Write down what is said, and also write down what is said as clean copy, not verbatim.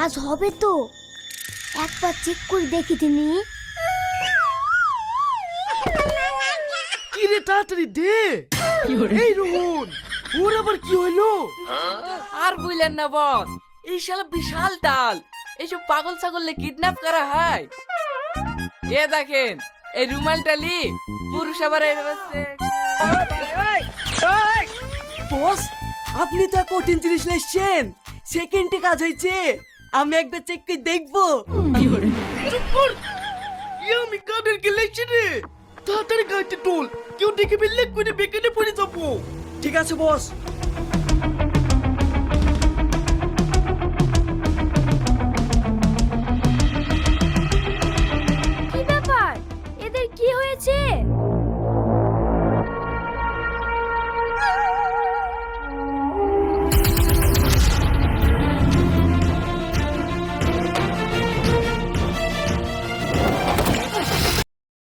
কাজ হবে তো? একবার চেক করে দেখি তিনি। কি রে, তাড়াতাড়ি দে। এই রোহন, ওর আবার কি হইলো? আর বললেন না বস, এই শালা বিশাল ডাল, এইসব পাগল ছাগললে কিডন্যাপ করা হয়। এ দেখেন, এই রুমালটা লি পুরুষ আবার বস, আপনি তো কঠিন জিনিস লেসছেন, সেকেন্ডে কাজ হয়েছে। আমি একবার চেক করে দেখবো। চুপ কর। আমি কাদের কে লেছি রে? তাড়াতাড়ি গাড়িতে তোল, কেউ দেখে ফেললে করে বেকারে পড়ে যাবো। ঠিক আছে বস।